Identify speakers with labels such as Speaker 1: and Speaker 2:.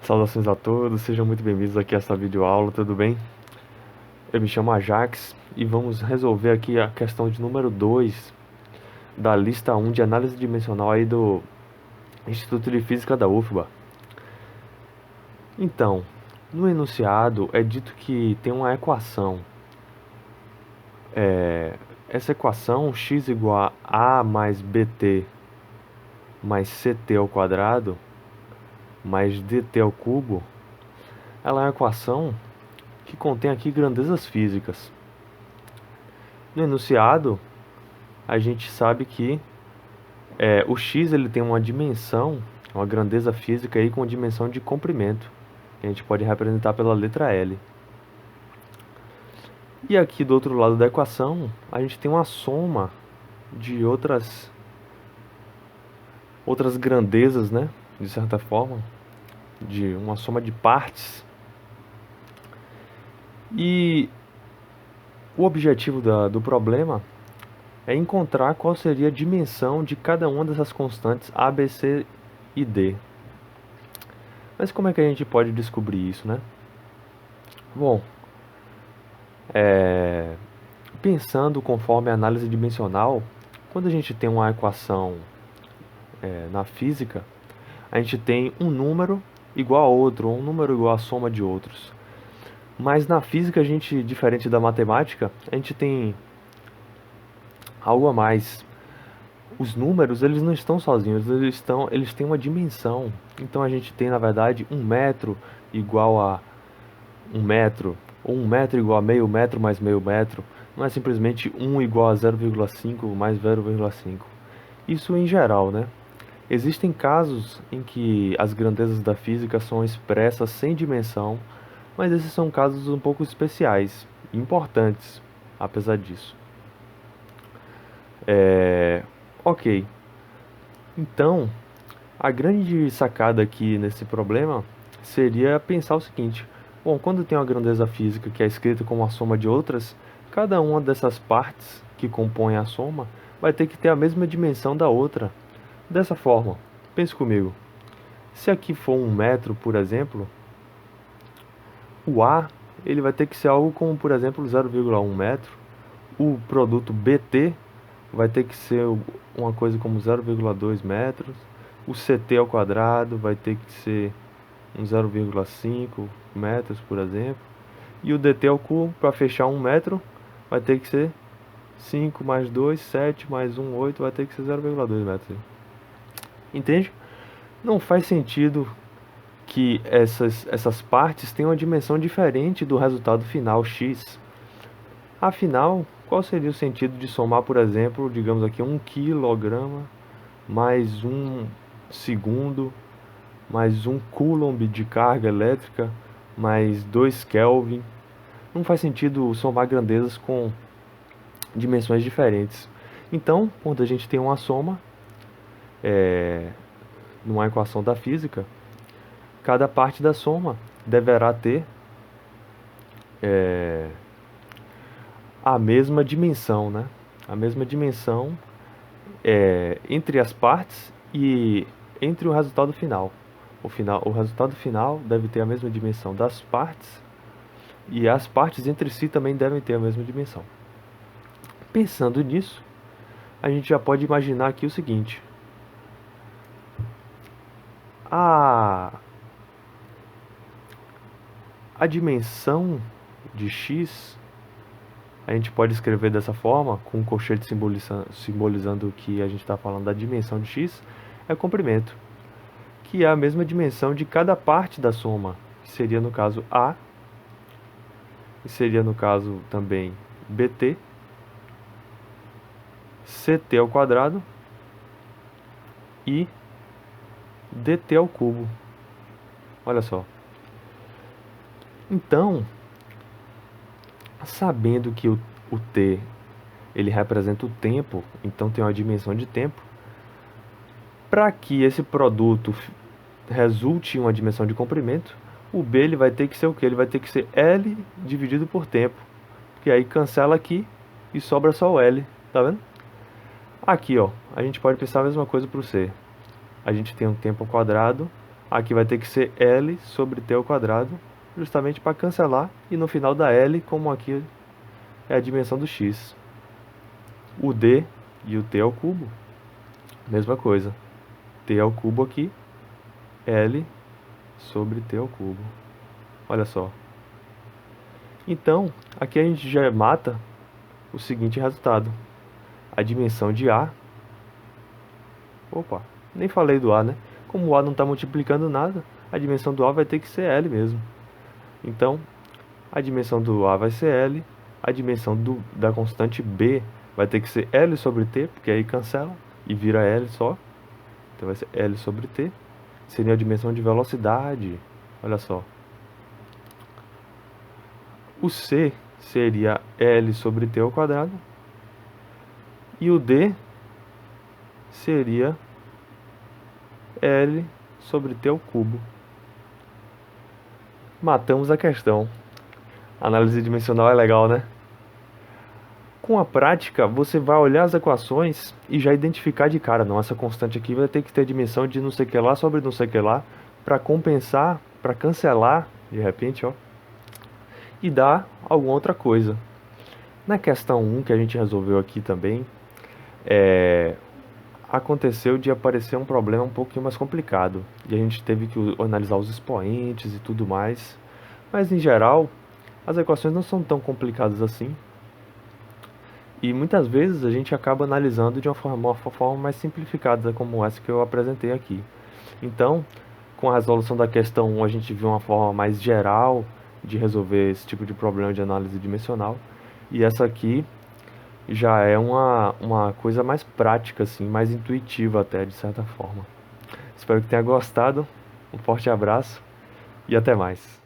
Speaker 1: Saudações a todos, sejam muito bem-vindos aqui a essa videoaula, tudo bem? Eu me chamo Ajax e vamos resolver aqui a questão de número 2 da lista 1 de análise dimensional aí do Instituto de Física da UFBA. Então, no enunciado é dito que tem uma equação. Essa equação, x igual a mais bt mais ct ao quadrado mais dt ao cubo, ela é uma equação que contém aqui grandezas físicas. No enunciado, a gente sabe que o x ele tem uma dimensão, uma grandeza física aí com dimensão de comprimento, que a gente pode representar pela letra L. E aqui do outro lado da equação, a gente tem uma soma de outras grandezas, né, de certa forma, de uma soma de partes. E o objetivo do problema é encontrar qual seria a dimensão de cada uma dessas constantes A, B, C e D. Mas como é que a gente pode descobrir isso, né? Bom, pensando conforme a análise dimensional, quando a gente tem uma equação na física, a gente tem um número igual a outro, ou um número igual à soma de outros. Mas na física, a gente, diferente da matemática, a gente tem algo a mais. Os números, eles não estão sozinhos, eles têm uma dimensão. Então a gente tem, na verdade, 1 metro igual a 1 metro, ou 1 metro igual a meio metro mais meio metro. Não é simplesmente 1 igual a 0,5 mais 0,5. Isso em geral, né? Existem casos em que as grandezas da física são expressas sem dimensão, mas esses são casos um pouco especiais, importantes, apesar disso. Ok. Então, a grande sacada aqui nesse problema seria pensar o seguinte: bom, quando tem uma grandeza física que é escrita como a soma de outras, cada uma dessas partes que compõem a soma vai ter que ter a mesma dimensão da outra. Dessa forma, pense comigo. Se aqui for 1 metro, por exemplo, o A ele vai ter que ser algo como, por exemplo, 0,1 metro. O produto BT vai ter que ser uma coisa como 0,2 metros. O CT ao quadrado vai ter que ser um 0,5 metros, por exemplo. E o DT ao cubo, para fechar 1 metro, vai ter que ser 5 mais 2, 7 mais 1, 8, vai ter que ser 0,2 metros. Entende? Não faz sentido que essas partes tenham uma dimensão diferente do resultado final x. Afinal, qual seria o sentido de somar, por exemplo, digamos aqui, 1 quilograma mais 1 segundo mais 1 coulomb de carga elétrica mais 2 Kelvin? Não faz sentido somar grandezas com dimensões diferentes. Então, quando a gente tem uma soma, numa equação da física, cada parte da soma deverá ter a mesma dimensão, né? A mesma dimensão entre as partes e entre o resultado final. O resultado final deve ter a mesma dimensão das partes e as partes entre si também devem ter a mesma dimensão. Pensando nisso, a gente já pode imaginar aqui o seguinte: a dimensão de x a gente pode escrever dessa forma, com um colchete simbolizando que a gente está falando da dimensão de x, é comprimento, que é a mesma dimensão de cada parte da soma, que seria no caso A, e seria no caso também BT, CT ao quadrado e DT ao cubo. Olha só. Então, sabendo que o t ele representa o tempo, então tem uma dimensão de tempo, para que esse produto resulte em uma dimensão de comprimento, o b ele vai ter que ser o quê? Ele vai ter que ser L dividido por tempo, porque aí cancela aqui e sobra só o L, tá vendo? Aqui, ó, a gente pode pensar a mesma coisa para o c. A gente tem um tempo ao quadrado, aqui vai ter que ser L sobre T ao quadrado, justamente para cancelar, e no final da L, como aqui é a dimensão do x. O D e o T ao cubo, mesma coisa. T ao cubo aqui, L sobre T ao cubo. Olha só. Então, aqui a gente já mata o seguinte resultado. A dimensão de A... Opa, nem falei do A, né? Como o A não está multiplicando nada, a dimensão do A vai ter que ser L mesmo. Então, a dimensão do A vai ser L, a dimensão da constante B vai ter que ser L sobre T, porque aí cancela e vira L só. Então vai ser L sobre T. Seria a dimensão de velocidade. Olha só. O C seria L sobre T ao quadrado. E o D seria L sobre T ao cubo. Matamos a questão. A análise dimensional é legal, né? Com a prática, você vai olhar as equações e já identificar de cara, não, essa constante aqui vai ter que ter dimensão de não sei o que lá sobre não sei o que lá, para compensar, para cancelar, de repente, ó, e dar alguma outra coisa. Na questão 1 que a gente resolveu aqui também, aconteceu de aparecer um problema um pouquinho mais complicado, e a gente teve que analisar os expoentes e tudo mais, mas em geral, as equações não são tão complicadas assim. E muitas vezes a gente acaba analisando de uma forma mais simplificada, como essa que eu apresentei aqui. Então, com a resolução da questão 1, a gente viu uma forma mais geral de resolver esse tipo de problema de análise dimensional. E essa aqui já é uma coisa mais prática, assim, mais intuitiva até, de certa forma. Espero que tenha gostado. Um forte abraço e até mais.